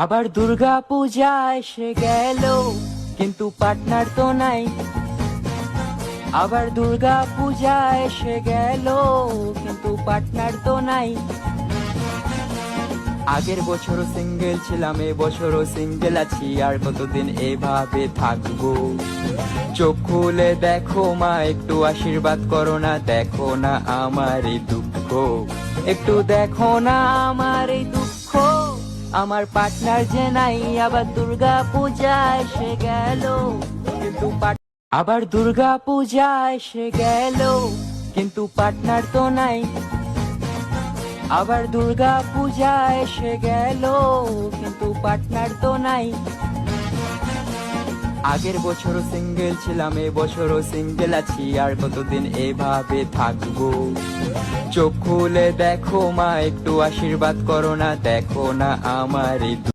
আবার দুর্গা পূজা এসে গেল, কিন্তু পার্টনার তো নাই। আবার দুর্গা পূজা এসে গেল, কিন্তু পার্টনার তো নাই। আগের বছরও সিঙ্গেল ছিলাম, এবছরও সিঙ্গেল আছি, আর কতদিন এভাবে থাকবো। চোখ খুলে দেখো মা, একটু আশীর্বাদ করো না, দেখো না আমার এই দুঃখ, একটু দেখো না আমার এই দুঃখ। আমার পার্টনার যে নাই, আবার দুর্গা পূজা এসে গেল, কিন্তু আবার দুর্গা পূজা এসে গেল, কিন্তু পার্টনার তো নাই। আবার দুর্গা পূজা এসে গেল, কিন্তু পার্টনার তো নাই। আগের বছরও সিঙ্গেল ছিলাম, এবছরও সিঙ্গেল আছি, আর কতদিন এভাবে থাকবো। চোখ খুলে দেখো মা, একটু আশীর্বাদ করো না, দেখো না আমার এই